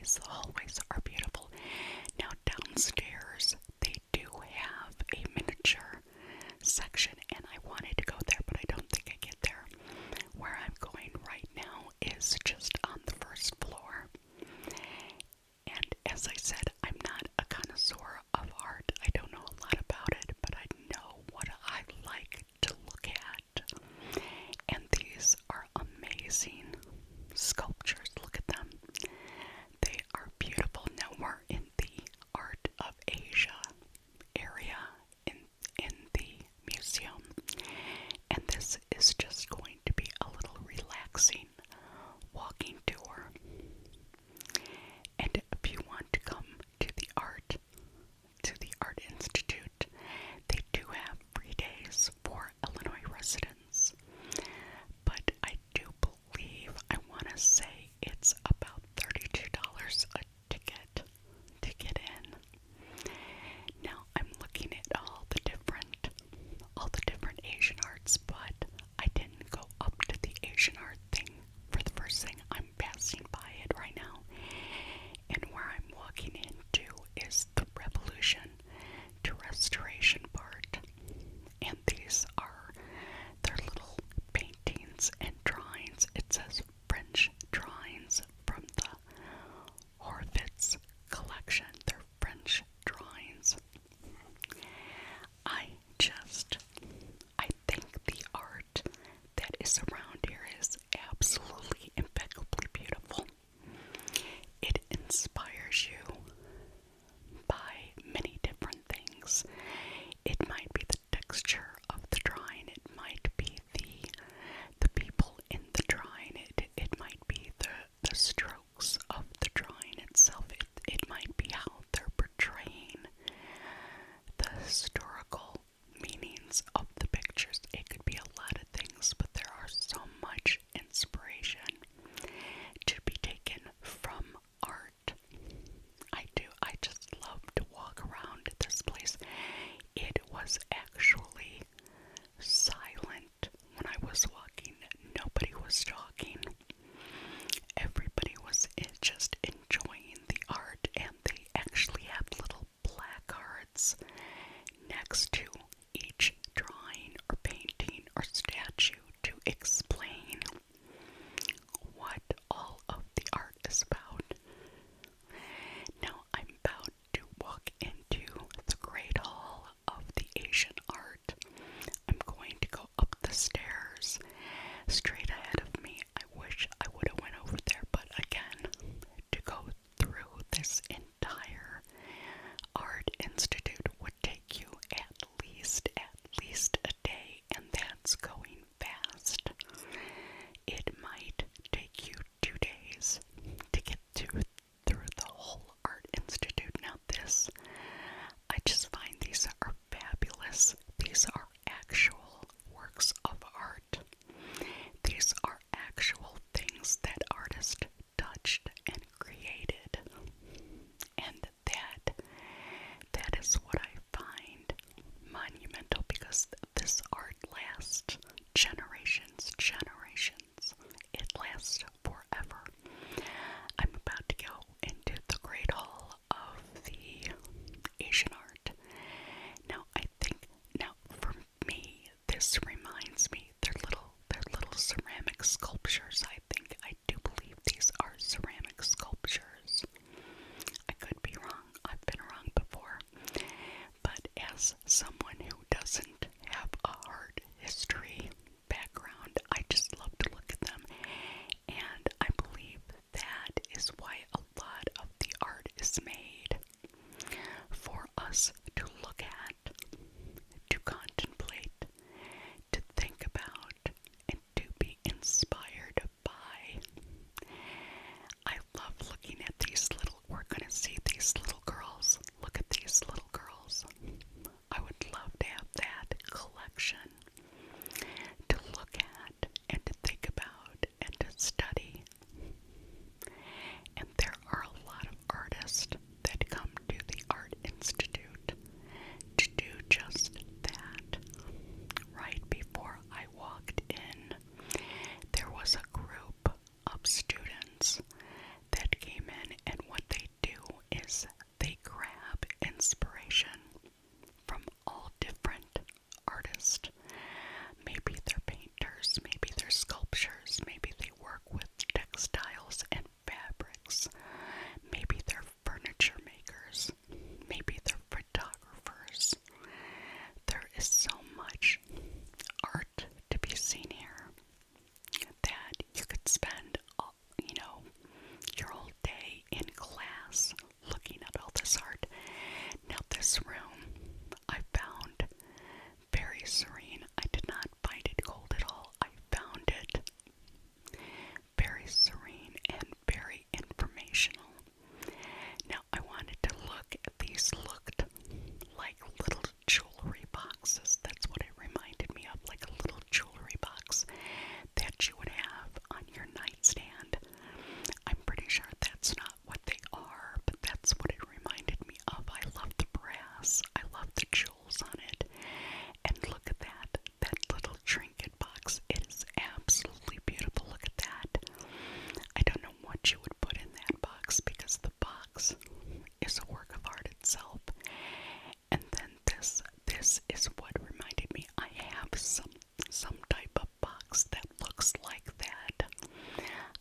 hallways. The hallways are beautiful. Now downstairs, they do have a miniature section, and I wanted to go there, but I don't think I get there. Where I'm going right now is just on the first floor. And as I said, I'm not a connoisseur of art. I don't know a lot about it, but I know what I like to look at. And these are amazing sculptures. Look at them. They are beautiful. Now we're in the Art of Asia area in the museum. And this is just going to be a little relaxing walking tour. And if you want to come to the Art Institute, they do have free days for Illinois residents. But I do believe, I want to say it's about $32 a ticket to get in. Now I'm looking at all the different Asian arts, but I didn't go up to the Asian art thing for the first thing. I'm passing by it right now. And where I'm walking into is the Revolution to Restoration part. And these are their little paintings and drawings. It says French drawings from the Horvitz collection. They're French drawings. I think the art that is around here is absolutely impeccably beautiful. It inspires you by many different things. It might be the texture of the drawing. It might be the people in the drawing. It might be the strokes of the drawing itself. It might be how they're portraying the historical meanings of the pictures. It could be a lot of things, but there are so much inspiration to be taken from art. I just love to walk around this place. It was actually silent when I was walking. Nobody was talking. Everybody was just enjoying the art, and they actually have little placards next to each drawing or painting or statue to explain what all of the art is about. Now I'm about to walk into the Great Hall of the Asian Art. I'm going to go up the stairs. Straight ahead of me, I wish I would have went over there, but again, to go through this entire art institute would take you at least a day, and that's going fast. It might take you 2 days to get through the whole art institute. Now this, I just find these are fabulous. These are actual works of art. These are actual things that artists touched and created. And that is what I find monumental, because this art lasts generations. It lasts forever. I'm about to go into the Great Hall of the Asian Art. Now for me, this reminds me, they're little ceramic sculptures. I do believe these are ceramic sculptures. I could be wrong. I've been wrong before. But as someone who doesn't have a art history background, I just love to look at them. And I believe that is why a lot of the art is made for us to look at, to contemplate, to think about, and to be inspired by. I love looking at we're gonna see these little girls. Look at these little girls. I would love to have that collection to look at and to think about and to study. And there are a lot of artists that come to the Art Institute. box is a work of art itself. And then this is what reminded me. I have some type of box that looks like that.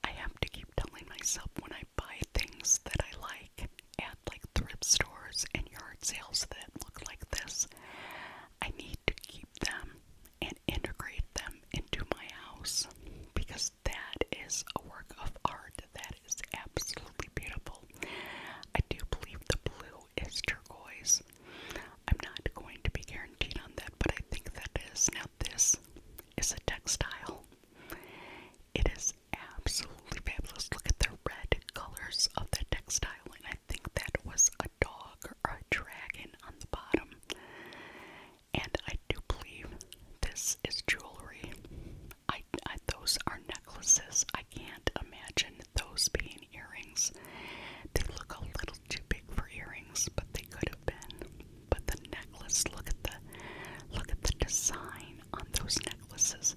I have to keep telling myself when I buy things that I like at like thrift stores and yard sales that look like this, I need to keep them and integrate them into my house, because that is a work of art. That is absolutely beautiful. I do believe the blue is turquoise. I'm not going to be guaranteed on that, but I think that is. Now this is a textile. It is absolutely fabulous. Look at the red colors of the textile, and I think that was a dog or a dragon on the bottom. And I do believe this is jewelry. Those are necklaces. I can't imagine those being earrings. They look a little too big for earrings, but they could have been. But the necklace, look at the design on those necklaces.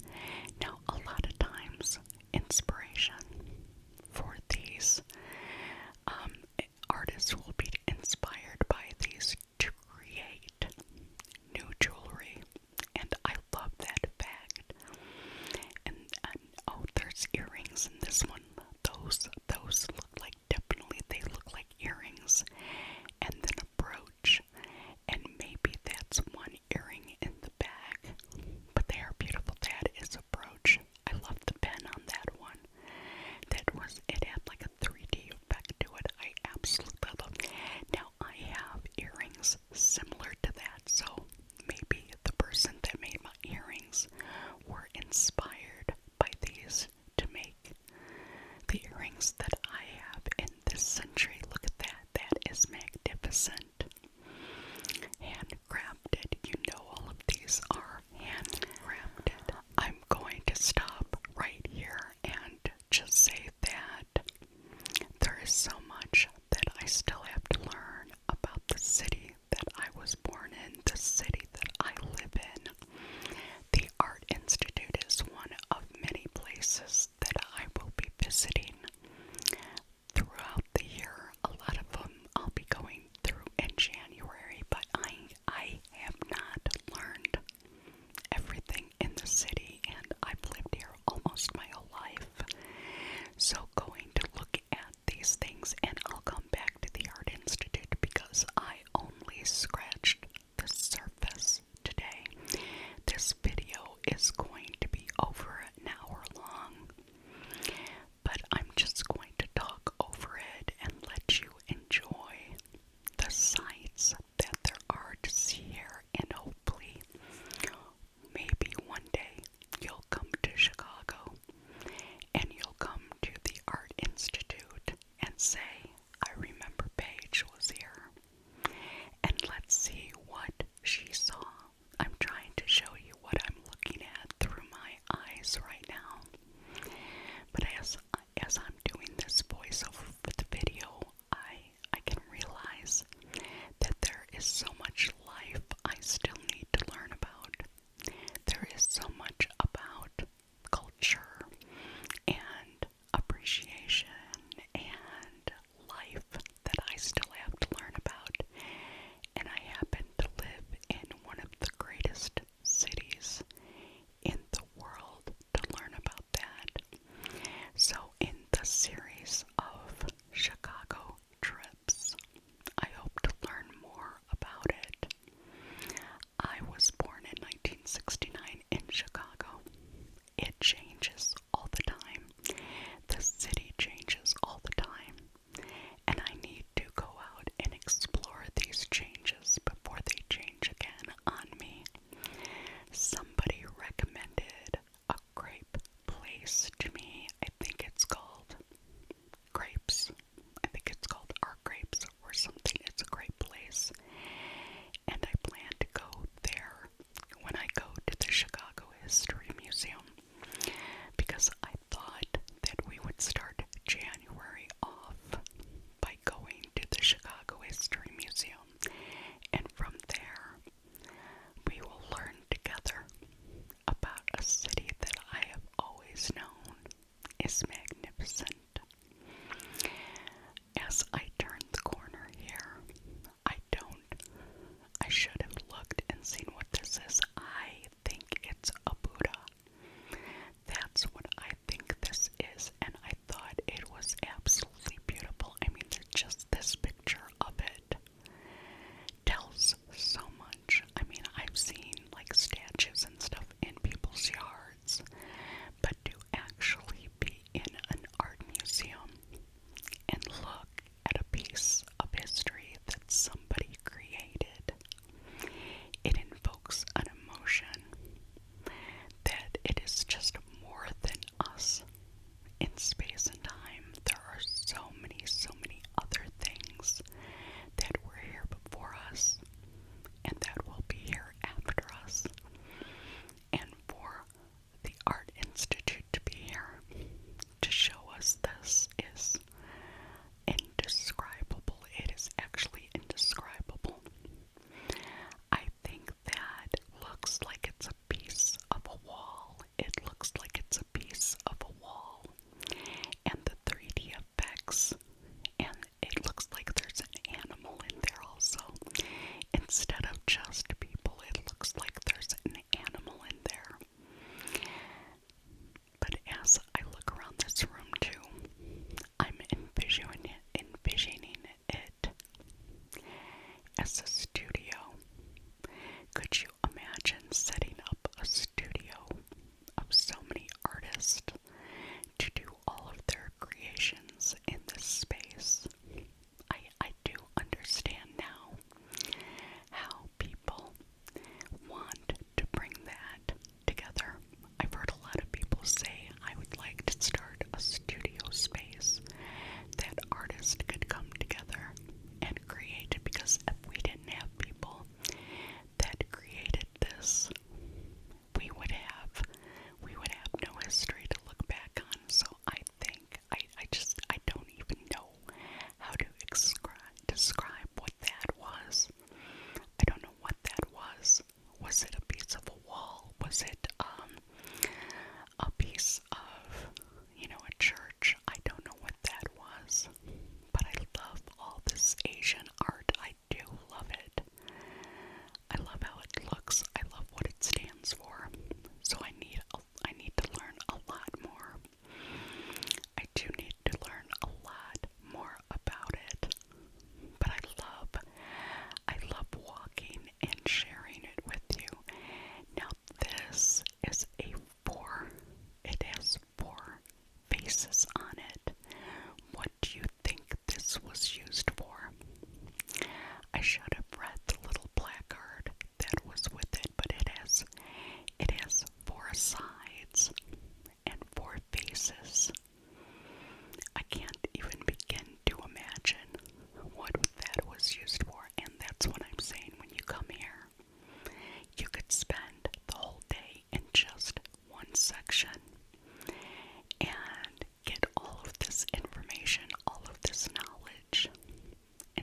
Now, a lot of times, inspiration for these artists will be inspired by these to create new jewelry, and I love that fact. And oh, there's earrings in this one. Those look like, definitely they look like earrings, and then a brooch, and maybe that's one earring in the back. But they are beautiful. That is a brooch. I love the pen on that one. It had like a 3D effect to it. I absolutely love it. Now I have earrings similar to that, so maybe the person that made my earrings were inspired by these to make the earrings that I have in this century. Look at that. That is magnificent. Handcrafted. You know all of these are handcrafted. I'm going to stop right here and just say that there is so much that I still have to learn about the city that I was born in, the city that I live in. The Art Institute is one of many places that I will be visiting throughout the year. A lot of them I'll be going through in January, but I have not learned everything in the city, and I've lived here almost my whole life. So going to look at these things, and I'll come back to the Art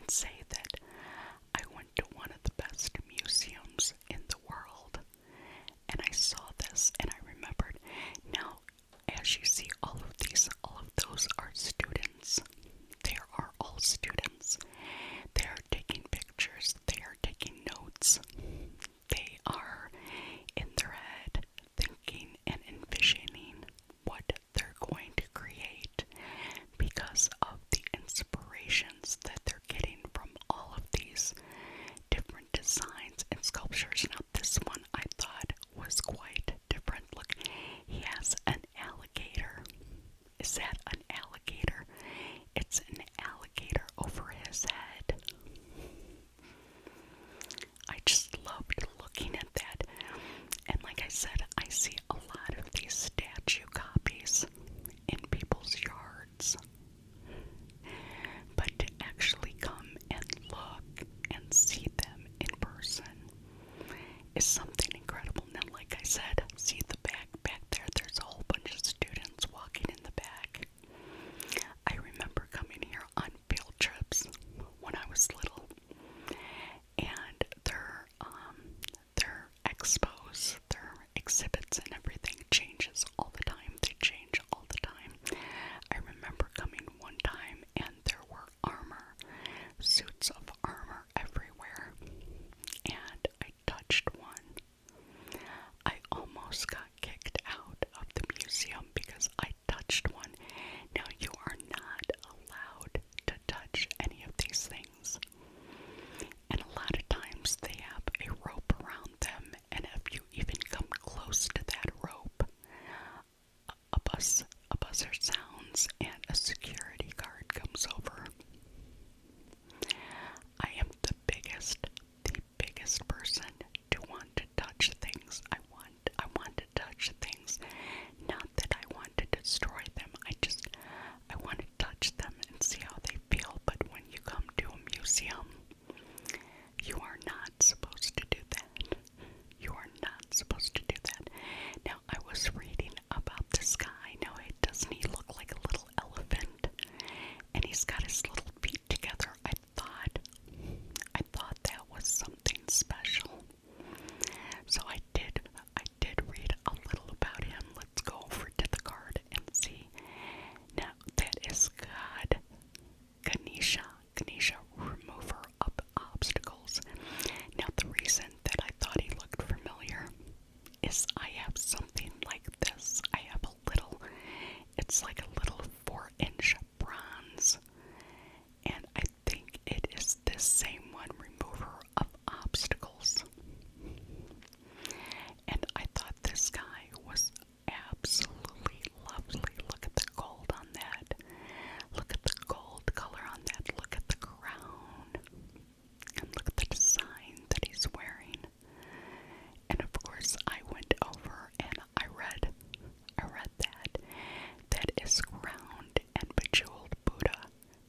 say that I went to one of the best museums in the world, and I saw this, and I remembered. Now, as you see, all of those are students. They are all students. They are taking pictures. They are taking notes. They are in their head thinking and envisioning what they're going to create because of the inspirations that they're getting from all of these different designs and sculptures. Now, this one I thought was quite different. Look, he has an alligator. Is that an alligator? It's an alligator over his head. I just loved looking at that. And like I said, I see a lot of these statue copies in people's yards. But to actually come and look and see them in person is something incredible. Now, like I said, see the back there, there's a whole bunch of students walking in the back. I remember coming here on field trips when I was little, and their expos, their exhibits and everything changes all the time. They change all the time. I remember coming one time and there were suits of armor everywhere, and I touched one. I almost got kicked out of the museum because I touched one. Now, you are not allowed to touch any of these things. And a lot of times they have a rope around them, and if you even come close to that rope, a buzzer sounds and a security guard comes over. I am the biggest person to want to touch things. I want to touch things. Not that I want to destroy them. I want to touch them and see how they feel. But when you come to a museum, you are not supposed to do that. You are not supposed to do that. Now, I was reading about this guy. Now, doesn't he look like a little elephant? And he's got his little feet together. I thought that was something special. So I did read a little about him. Let's go over to the card and see. Now, that is Ganesha, remover of obstacles. Now, the reason that I thought he looked familiar is I have something like this. I have it's like a little 4-inch bronze, and I think it is this same one, remover of obstacles. And I thought this guy was absolutely lovely. Look at the gold on that. Look at the gold color on that. Look at the crown. And look at the design that he's wearing. And of course, I went over and I read that. That is crowned and bejeweled Buddha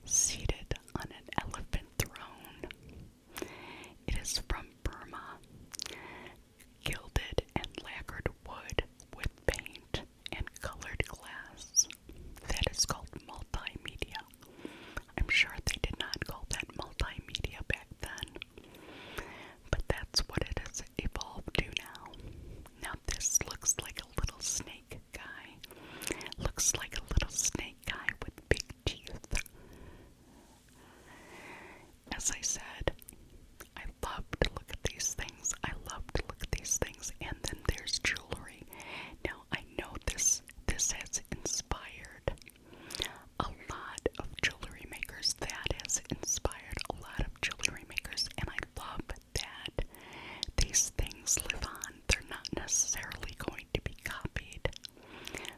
seated on an elephant throne. It is from Burma, gilded and lacquered wood with paint and colored glass. That is called multimedia. I'm sure they did not call that multimedia back then, but that's what it has evolved to now. Now, this looks like a little snake guy. Looks like a little snake guy with big teeth. As I said, I love to look at these things. And then there's jewelry. Now, I know this has inspired a lot of jewelry makers. That has inspired a lot of jewelry makers. And I love that these things live on. They're not necessarily going to be copied,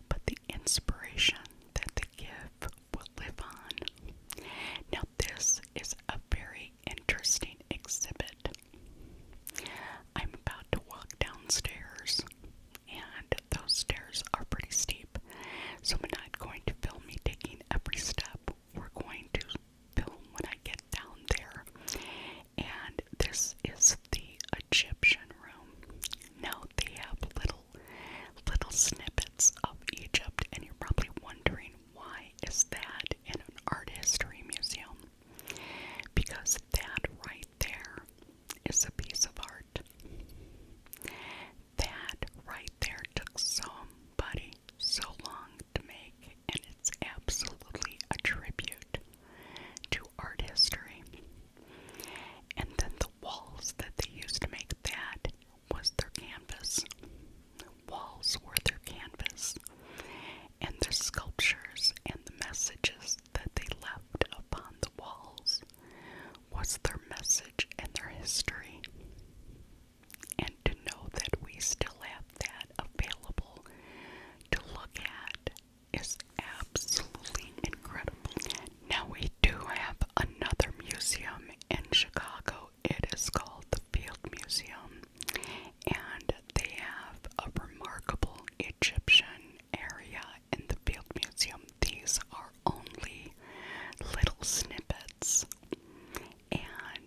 but the inspiration that they give will live on. Now, this is a very interesting was their message and their history. And to know that we still have that available to look at is absolutely incredible. Now we do have another museum in Chicago. It is called the Field Museum, and they have a remarkable Egyptian area in the Field Museum. These are only little snippets, and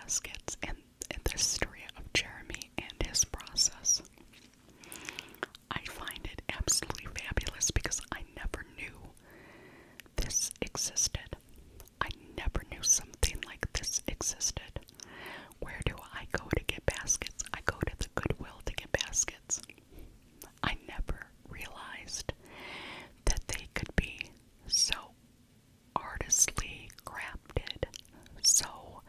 baskets and the story of Jeremy and his process. I find it absolutely fabulous because I never knew this existed. I never knew something like this existed. Where do I go to get baskets? I go to the Goodwill to get baskets. I never realized that they could be so artistly crafted, so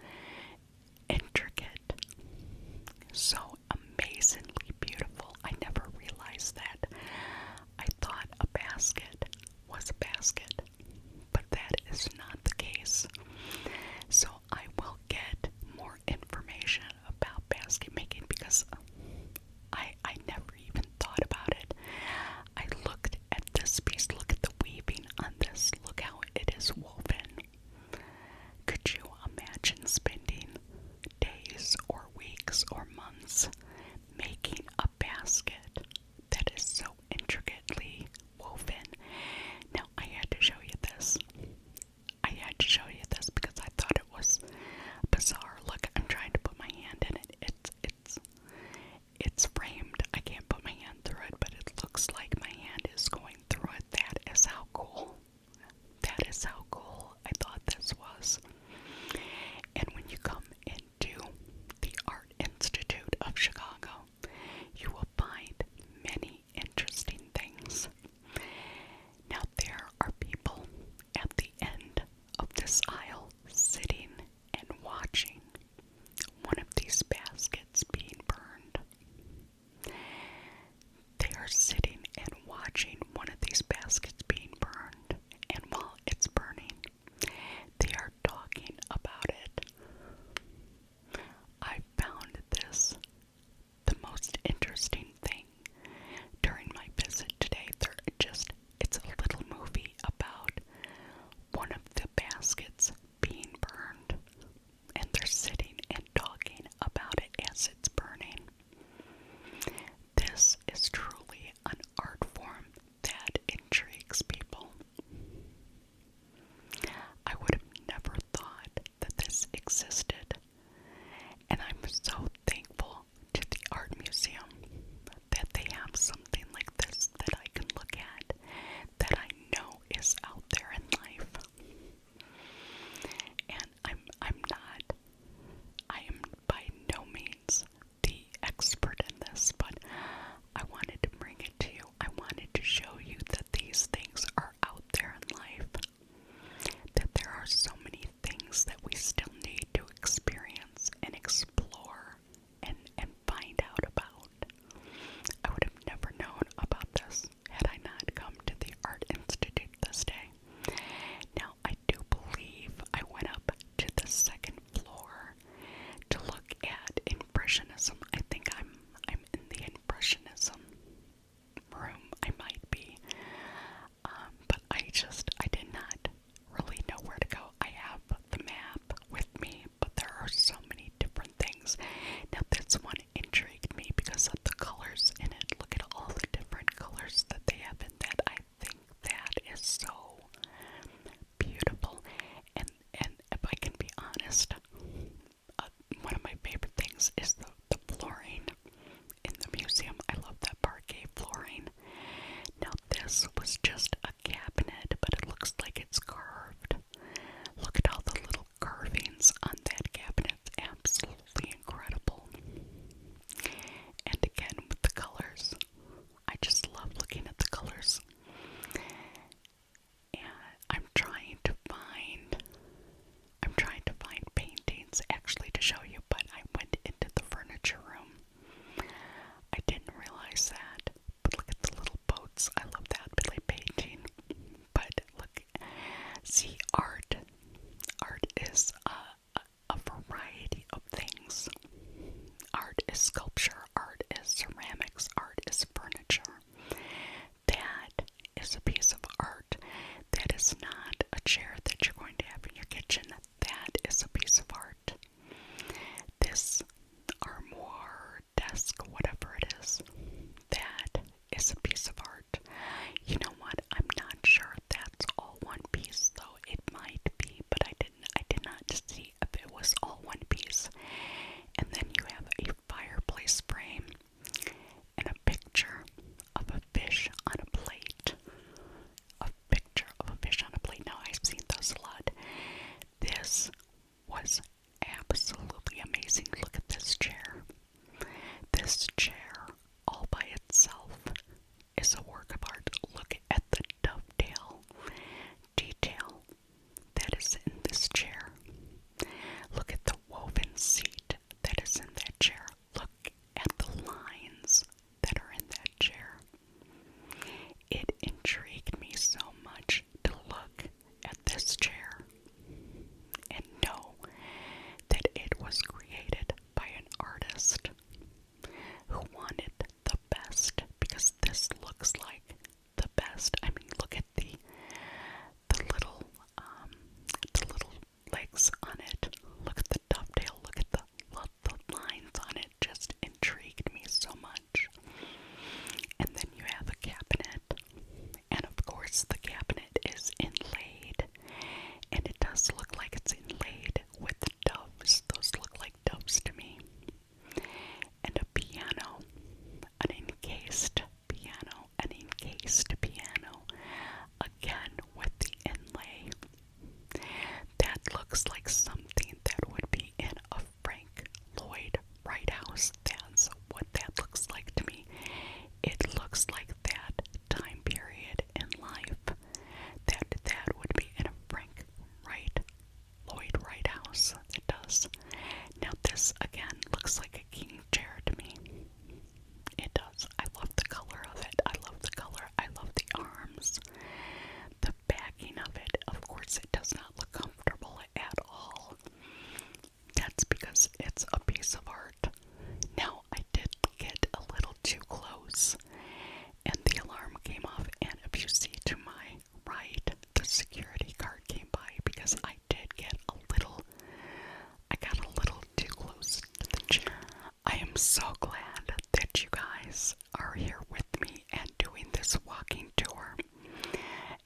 so glad that you guys are here with me and doing this walking tour.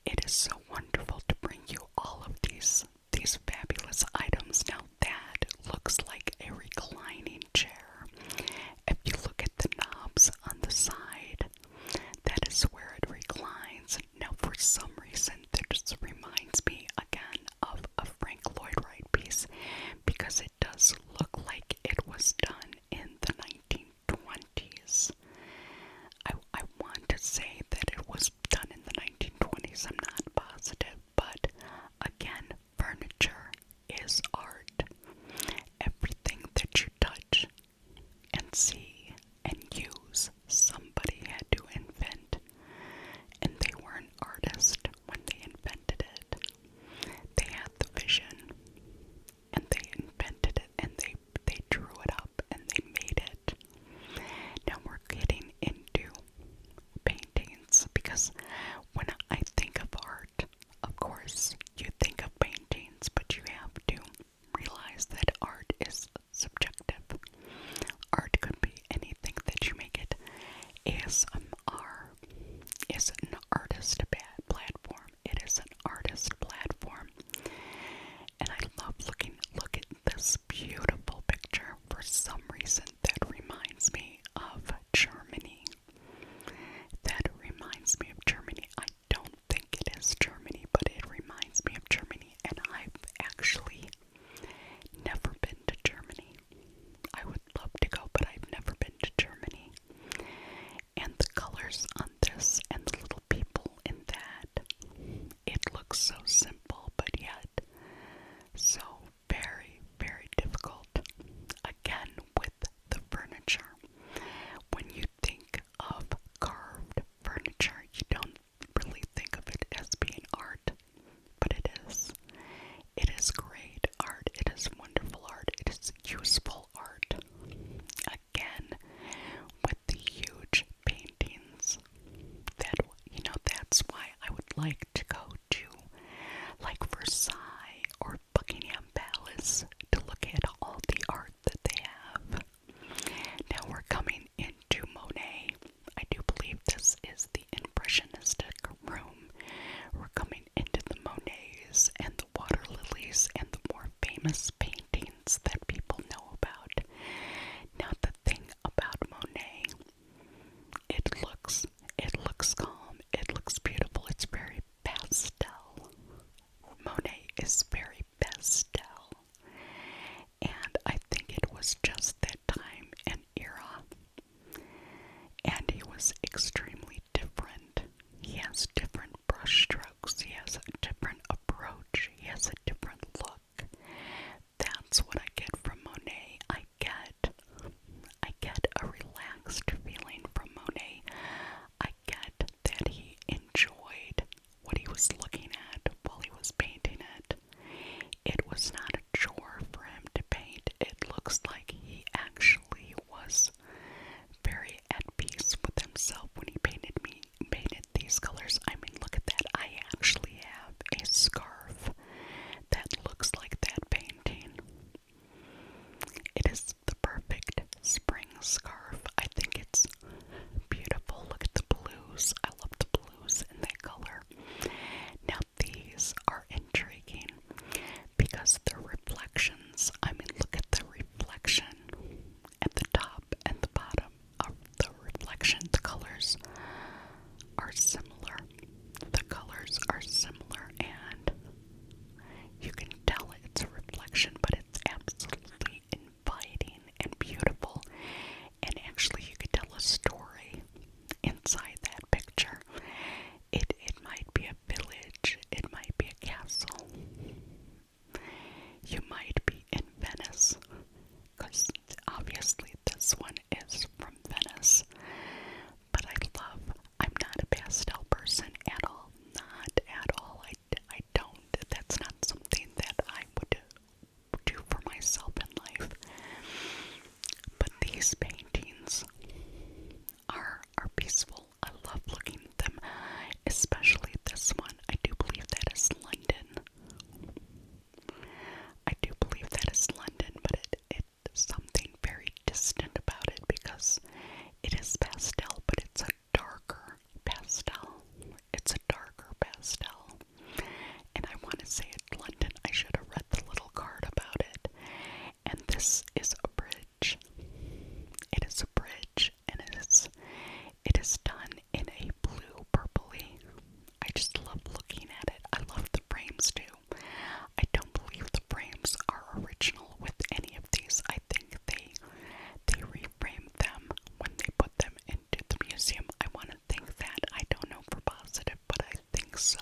It is so wonderful to bring you all of these fabulous items. Now that looks like a reclining chair. If you look at the knobs on the side, that is where it reclines. Now for some reason this reminds me again of a Frank Lloyd Wright piece because it does look like it was done in the 1920s. I want to say that it was done in the 1920s, I'm not positive, but again, furniture is art. Everything that you touch and see and use, somebody had to invent, and they were an artist when they invented it. They had the vision, and they invented it, and they drew it up, and they made it. Now we're getting into paintings, because when I think of art, of course, you think of paintings, but you have to realize that art is subjective. Art could be anything that you make it. ASMR is an artist platform. It is an artist platform. And I love look at this beautiful picture. For some reason, that reminds me of Germany. That reminds me of Germany. I don't think it is Germany, but it reminds me of Germany. And I've actually never been to Germany. I would love to go, but I've never been to Germany. And the colors on this and the little people in that, it looks so simple, but yet so very, very difficult. Again, with the furniture. When you think of carved furniture, you don't really think of it as being art, but it is. It is great art. It is wonderful art. It is useful art. Again, with the huge paintings, that, that's why I would like to go to, like, Versailles or Buckingham Palace to look at all the art that they have. Now we're coming into Monet. I do believe this is the impressionistic room. We're coming into the Monets and the water lilies and the more famous paintings that people know about. Now the thing about Monet, it looks calm, it looks beautiful, it's very pastel. Monet is very pastel. And I think it was just that time and era. And he was extremely different. He has different brush strokes. He has a different approach. He has a different look. That's what I get from Monet. I get a relaxed feeling from Monet. I get that he enjoyed what he was looking at while he was painting it. It was not a chore for him to paint. It looks like he actually was very at peace with himself when he painted these colors. I mean, look at that. I actually have a scarf that looks like that painting. It is the perfect spring scarf. I think it's beautiful. Look at the blues. I love the blues in that color. Now these are intriguing because they're reflections. I mean, look at the reflection This is a bridge. It is a bridge, and it is done in a blue purpley. I just love looking at it. I love the frames too. I don't believe the frames are original with any of these. I think they reframed them when they put them into the museum. I want to think that. I don't know for positive, but I think so.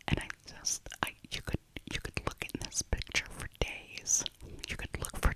And you could look in this picture for days. You could look for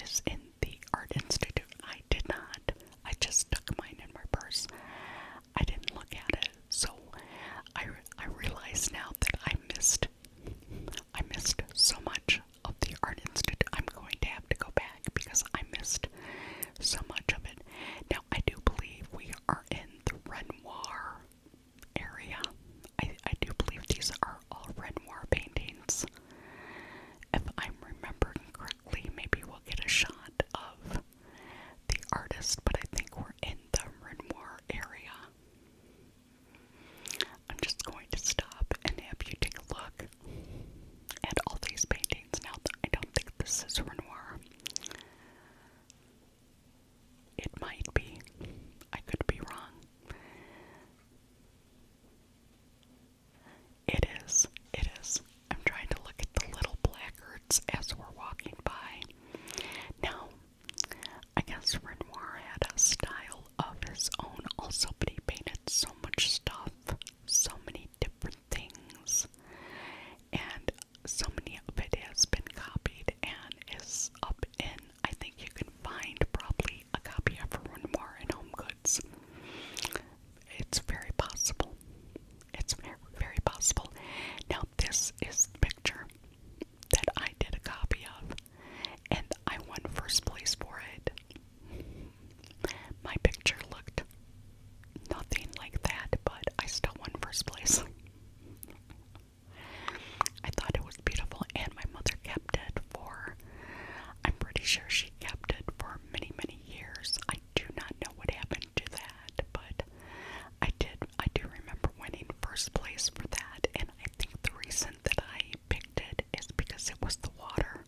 is in the Art Institute. I did not. I just stuck mine in my purse. I didn't look at it. So I realize now that I missed so much of the Art Institute. I'm going to have to go back because I missed so much of it. Now, I do believe we are in the Renoir area. I do believe these are all Renoir paintings. If I'm remembering correctly, maybe we'll get a shot of the artist, but I think we're in the Renoir area. I'm just going to stop and have you take a look at all these paintings. Now, I don't think this is Renoir. It might be. I could be wrong. It is. It is. I'm trying to look at the little placards as we're walking by. Now, I guess Renoir had a style of his own also, but he painted so much stuff, so many different things, and so many of it has been copied and is up in, I think you can find probably a copy of Renoir in Home Goods. It's very possible. It's very, very possible. Now, this is the picture that I did a copy of, and I won first place for it. My picture looked nothing like that, but I still won first place. I thought it was beautiful, and my mother kept it for, I'm pretty sure she kept it for many, many years. I do not know what happened to that, but I do remember winning first place for that, and I think the reason that I picked it is because it was the water,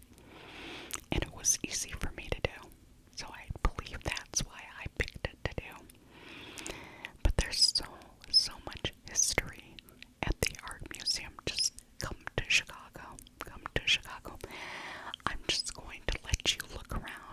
and it was easy for me to do. So I believe that's why I picked it to do. But there's so much history at the art museum. Just come to Chicago. Come to Chicago. I'm just going to let you look around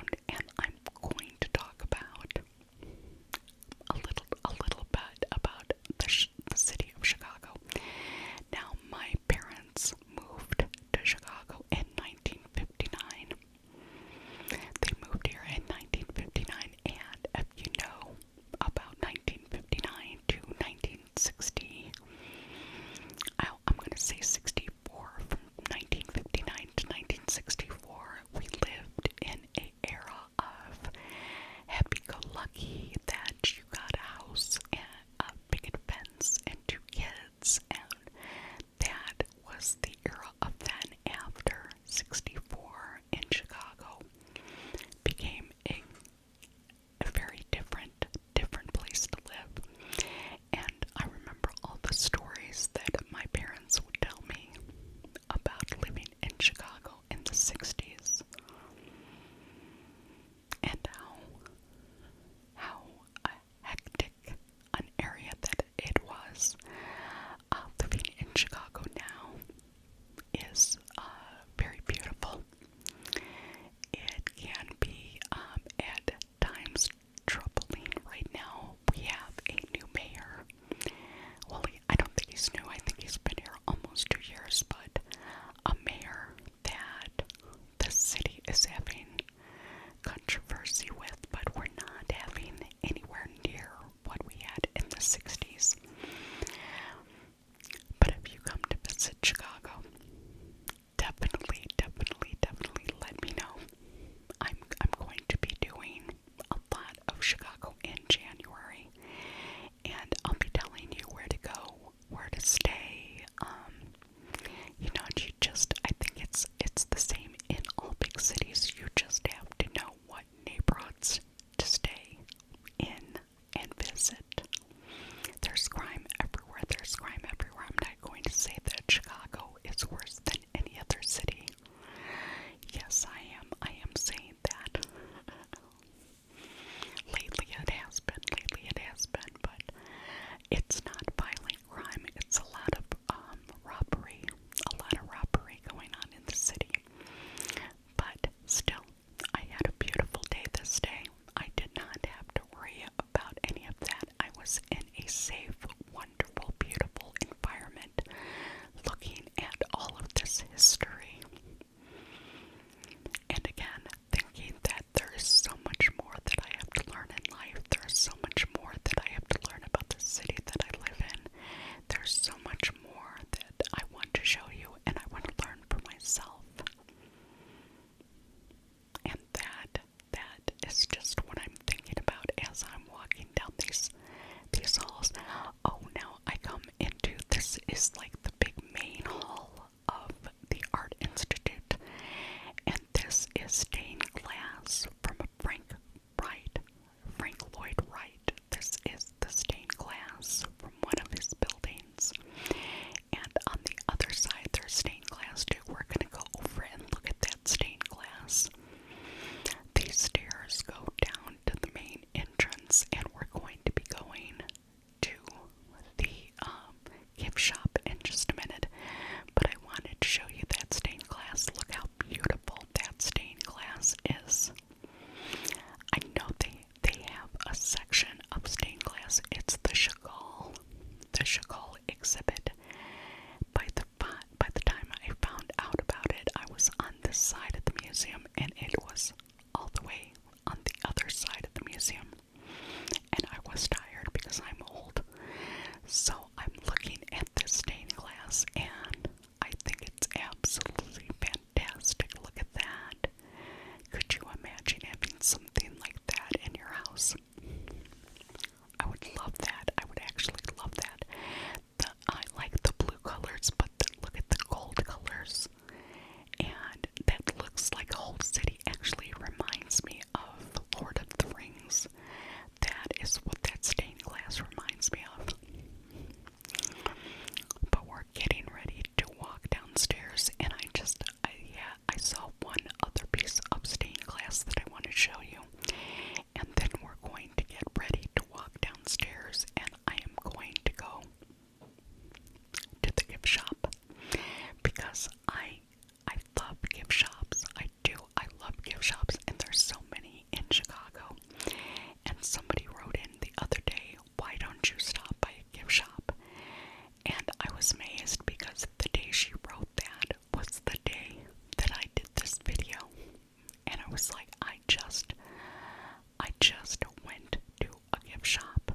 I just went to a gift shop,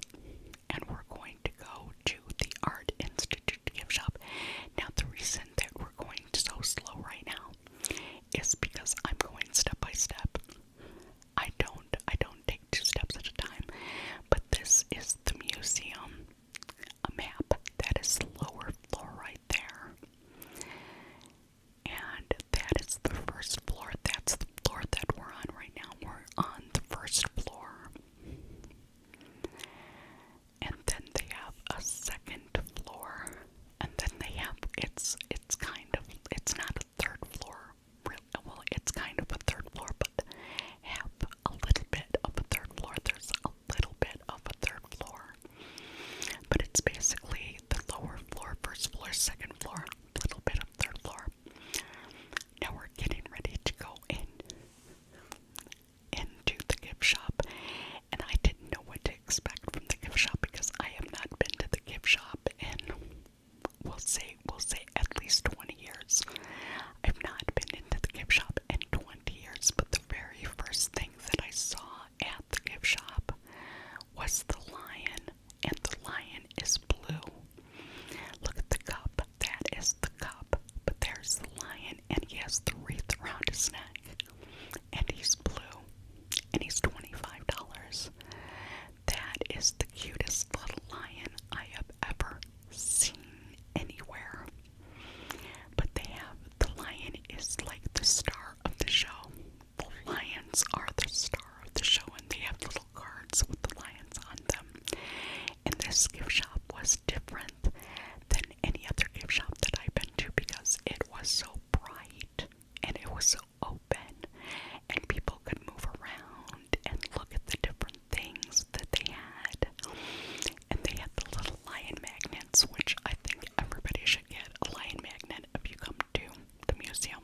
and we're going to go to the Art Institute gift shop. Now, the reason that we're going so slow right now is because I'm going step by step. I don't take 2 steps at a time, but this is the museum, a map. That is the lower floor right there. And that is the first floor. That's the floor that we're on right now. We're on the first floor. And then they have a second floor. And then they have, it's not a third floor. Well, it's kind of a third floor, but have a little bit of a third floor. There's a little bit of a third floor. But it's basically the lower floor, first floor, second floor, little bit of third floor. Now we're getting ready to go into the gift shop, and I didn't know what to expect from the gift shop because I have not been to the gift shop in we'll say at least 20 years. I've not been into the gift shop in 20 years, but the very first thing that I saw at the gift shop was the lion, and the lion is blue. Look at the cup. That is the cup. But there's the lion, and he has the wreath around his neck. And he's blue. And he's $25. That is the cutest little lion I have ever seen anywhere. But the lion is like the star of the show. The lions are the star of the show, and they have little cards with the lions on them. And this gift shop was different than any other gift shop that I've been to because it was so bright and it was so open, and people could move around and look at the different things that they had. And they had the little lion magnets, which I think everybody should get a lion magnet if you come to the museum.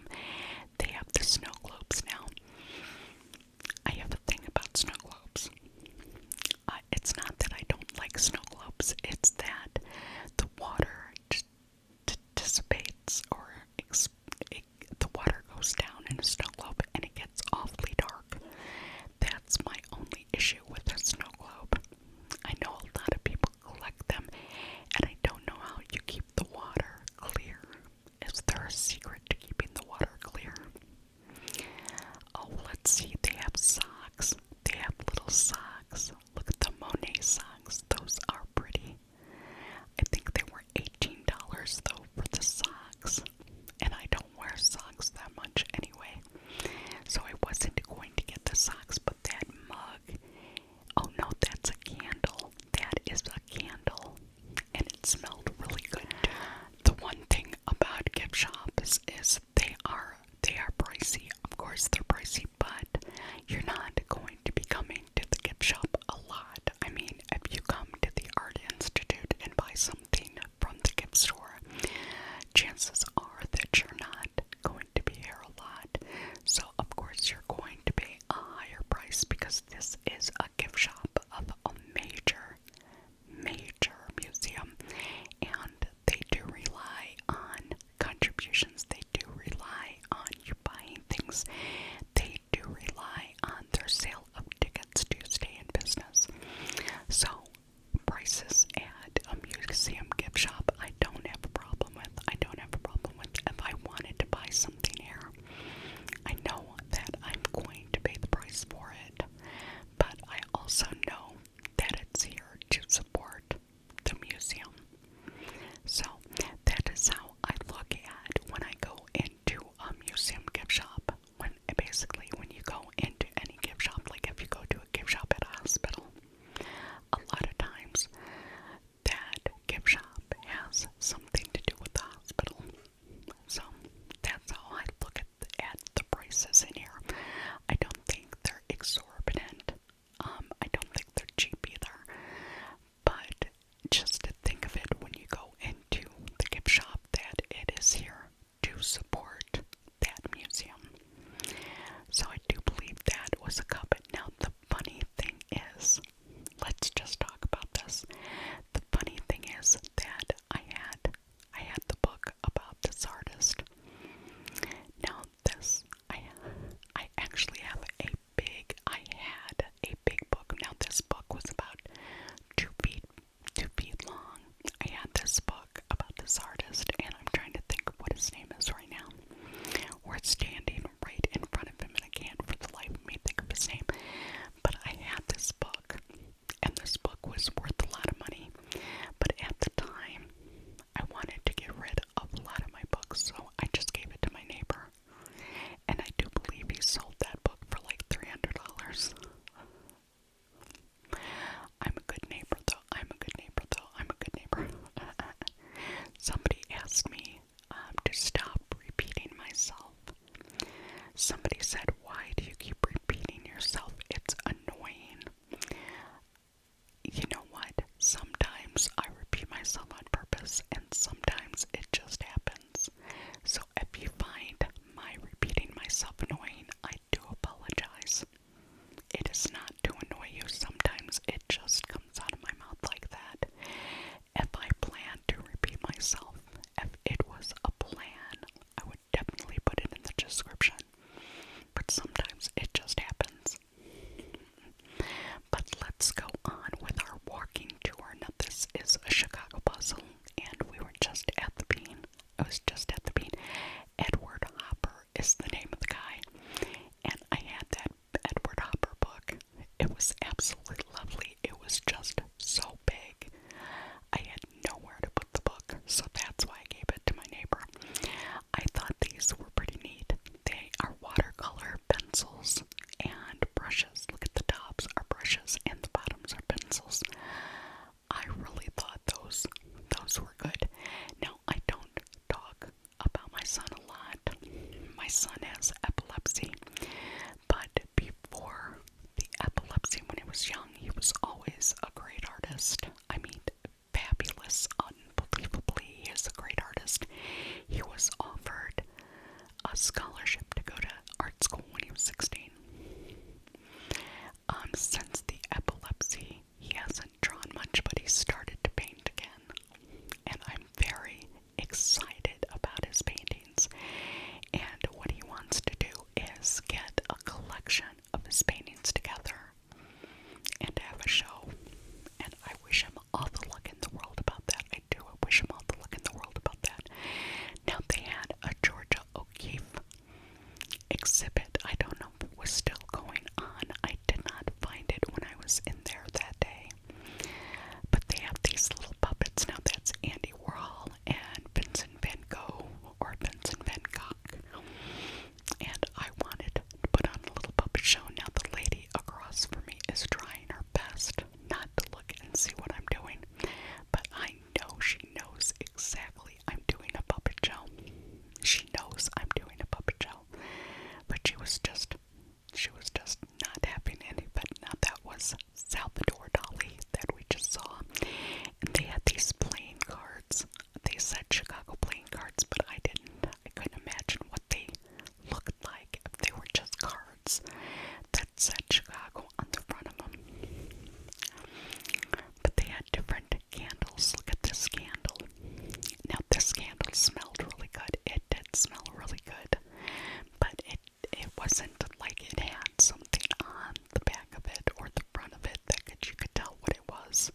They have the snow globes now. I have a thing about snow globes. It's not that I don't like snow globes, it's that the water dissipates, or the water goes down in a snow globe and it gets awfully dark. That's my only issue with a snow globe. I know a lot of people collect them, and I don't know how you keep the water clear. Is there a secret to keeping the water clear? Oh, let's see, they have socks. They have little socks. Look at the Monet socks. Those are pretty. I think they were $18 though for the socks. And I don't wear socks that much anyway. So I wasn't going to get the socks, but that mug. Oh no, that's a candle. That is a candle. And it smelled really good too. The one thing about gift shops is they are pricey. Of course they're pricey, but you're not going to be coming to the gift shop a lot. I mean, if you come to the Art Institute and buy something from the gift store, chances are that you're not going to be here a lot. So of course you're going to pay a higher price because this is a gift shop of a major museum, and they do rely on contributions. They do rely on you buying things. They do rely on their sale of tickets to stay in business. So prices at a museum gift shop I don't have a problem with. If I wanted to buy something here, I know that I'm going to pay the price for it. it is not to annoy you. Sometimes it just comes out of my mouth like that. If I plan to repeat myself, if it was a plan, I would definitely put it in the description. But sometimes it just happens. But let's go on with our walking tour. Now this is a Chicago puzzle, and we were just at the Bean. I was just at the Bean. Edward Hopper is the name of the guy, and I had that Edward Hopper book. It was absolutely lovely. It was just so big. I had nowhere to put the book, so that's why I gave it to my neighbor. I thought these were pretty neat. They are watercolor pencils and brushes. Look at the tops are brushes and the bottoms are pencils. I really thought those were good. Now, I don't talk about my son a lot. My son has epilepsy, but before the epilepsy, when he was young, he was always a great artist. I mean, fabulous, unbelievably, he is a great artist. He was offered a scholarship to go to art school when he was 16. Since the epilepsy, he hasn't drawn much, but he started to paint again. And I'm very excited about his paintings. And what he wants to do is get a collection of his paintings together and have a show. And I wish him all the luck in the world about that. I do. I wish him all the luck in the world about that. Now, they had a Georgia O'Keeffe exhibit. I don't know if it was still going on. I did not find it when I was in there that day. But they have these little puppets. Now, that's Andy Warhol and Vincent van Gogh, or Vincent van Gogh. And I wanted to put on a little puppet show. Now, the lady across from me is trying her best not to look and see what I'm doing. But I know she knows exactly I'm doing a puppet show. She knows I'm doing a puppet show. But she was just not having any of it. Now, that was Salvador Dali that we just saw. And they had these playing cards. They said Chicago playing cards, but I couldn't imagine what they looked like if they were just cards that said Chicago on the front of them. But they had different candles. Look at this candle. Now, this candle smelled really good. It did smell really good. But it wasn't like it had something on the back of it or the front of it that you could tell what it was.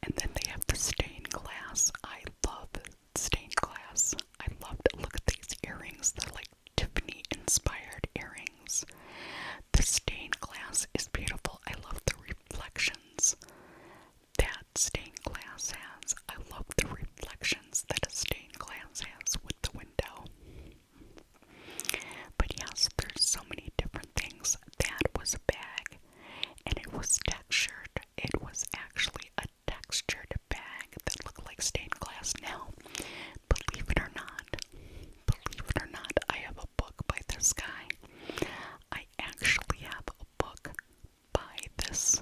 And then they have the stained glass. I love stained glass. I loved it. Look at these earrings. They're like Tiffany inspired earrings. The stained glass is beautiful. I love the reflections that stained glass has. I love the reflections that a stained glass has with the window. But yes, there's so many different things. That was a bag, and it was textured. It was actually a textured bag that looked like stained glass. Now, believe it or not, I have a book by this guy. I actually have a book by this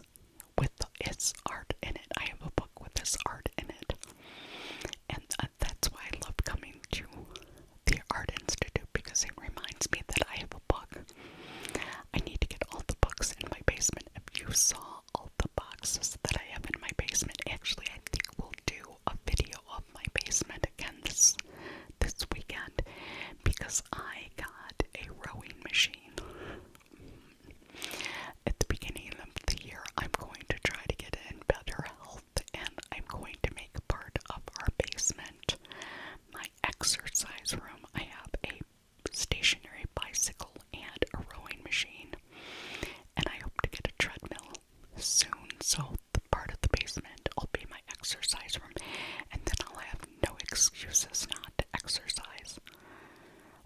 with its art in it. I have a book with this art in it. And that's why I love coming to the Art Institute, because it reminds me that I have a book. I need to get all the books in my basement. If you saw all the boxes that I have in my basement, actually I think we'll do a video of my basement again this weekend, because I got a rowing machine. At the beginning of the year, I'm going to try to get in better health, and I'm going to make part of our basement my exercise room. I have a stationary bicycle and a rowing machine, and I hope to get a treadmill soon, so the part of the basement will be my exercise room, and then I'll have no excuses not to exercise.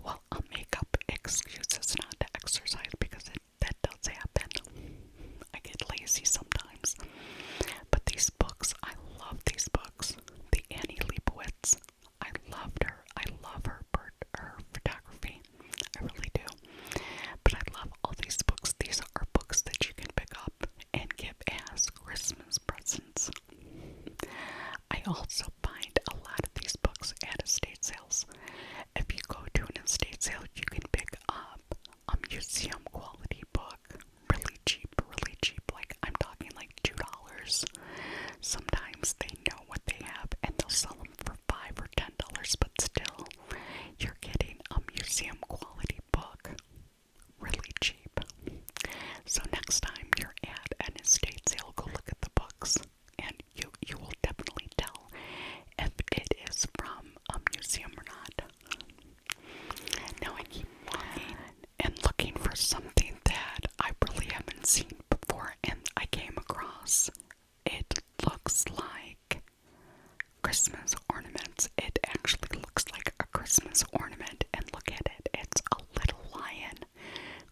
Well, I'll make up excuses not to exercise, because that does happen. I get lazy sometimes. But these books, I love these books. The Annie Leibovitz, I loved her. I love her photography. I really do. But I love all these books. These are books that you can pick up and give as Christmas presents. I also find a lot of these books at estate sales. If you go to an estate sale, you can pick up a museum quality book really cheap. So next time you're at an estate sale, go look at the books, and you will definitely tell if it is from a museum or not. Now I keep walking and looking for something that I really haven't seen before, and I came across. It looks like Christmas ornaments. It actually looks like a Christmas ornament, and look at it. It's a little lion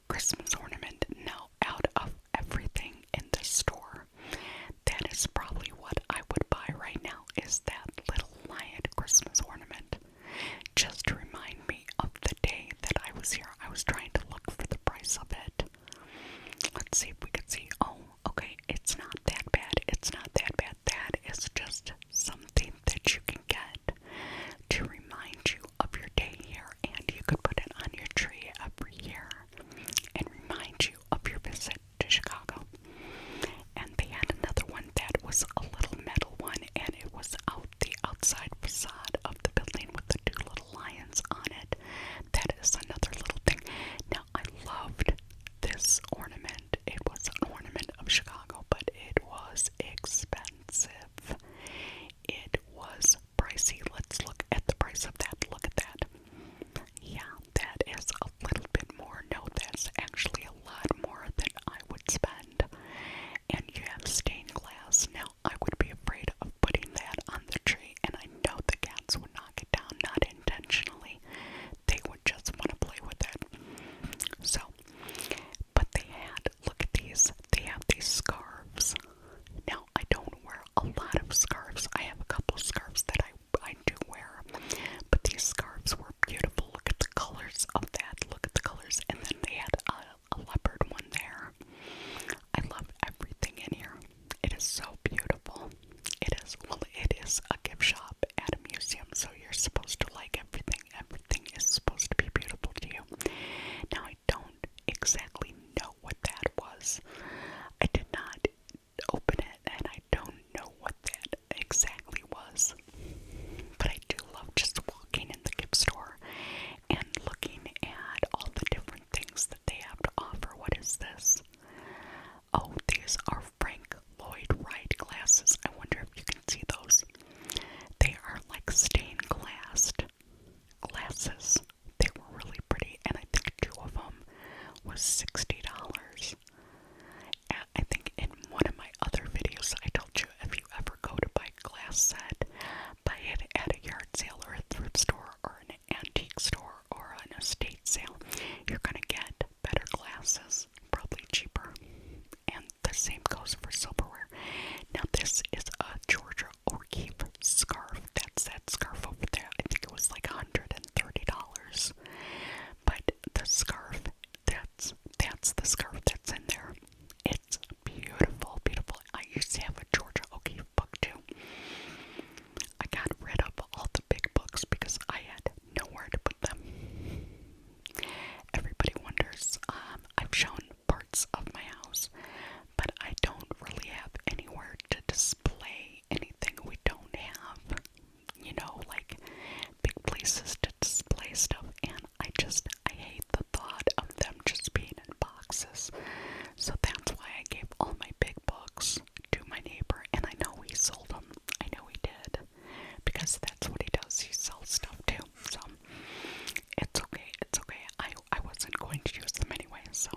Christmas ornament. Now, out of everything in the store, that is probably what I would buy right now, is that little lion Christmas ornament. Just to remind me of the day that I was here. I was trying to look for the price of it. Let's see if we can see. Oh, okay, it's not that bad. It's not that bad. That is just something that you can get to remind you of your day here, and you could put it on your tree every year and remind you of your visit to Chicago. And they had another one that was a little metal one, and it was out the outside facade of the building with the two little lions on it. That is another little thing. Now, I loved this ornament. It was an ornament of Chicago, but it was expensive. It was pricey. Let's look at the price of that. Look at that. Yeah, that is a little bit more. No, that's actually a lot more than I would spend. And you have stained glass. Now, I would be afraid of putting that on the tree, and I know the cats would knock it down, not intentionally. They would just want to play with it. So, but they had, look at these, they have these scarves. Now, I don't wear a lot of scarves. I have a couple of scarves that I do wear, but these scarves were beautiful. Look at the colors of that. Look at the colors. And then they had a leopard one there. I love everything in here. It is so beautiful. It is, well, it is a gift shop at a museum, so you're supposed to like everything. Everything is supposed to be beautiful to you. Now, I don't exactly know what that was. I did not open it, and I don't know what that exactly was. But I do love just walking in the gift store and looking at all the different things that they have to offer. What is this? Oh, these are Frank Lloyd Wright glasses. I wonder if you can see those. They are like stained glass glasses. They were really pretty, and I think two of them was $60. I think in one of my other videos I told you, if you ever go to buy a glass set, buy it at a yard sale or a thrift store or an antique store or an estate sale. You're going to get better glasses, probably cheaper. And the same goes for silverware. Now, this is a Georgia O'Keeffe scarf. That's that scarf over there. I think it was like $130. But the scarf, that's the scarf that's in there. It's beautiful, beautiful. I used to have a Georgia O'Keeffe book too. I got rid of all the big books because I had nowhere to put them. Everybody wonders, I've shown parts of my house, but I don't really have anywhere to display anything. We don't have, like big places to display stuff, and I hate the thought of them just being in boxes. So that's why I gave all my big books to my neighbor, and I know he sold them. I know he did, because that's what he does. He sells stuff too. So it's okay. It's okay. I wasn't going to use them anyway. So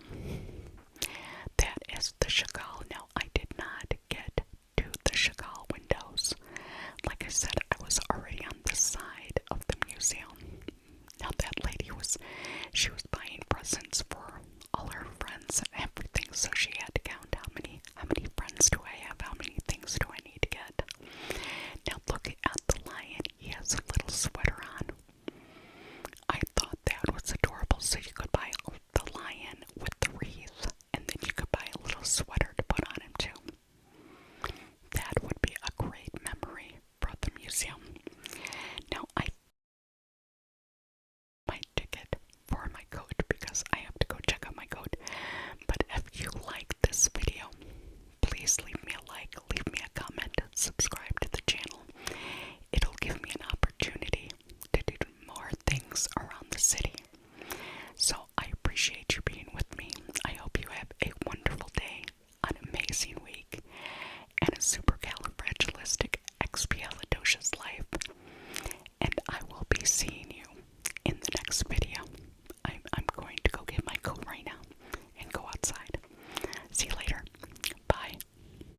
that is the Chagall. Now, I did not get to the Chagall windows. Like I said, I was already on this side of the museum. Now, that lady she was buying presents for all her friends and everything, so she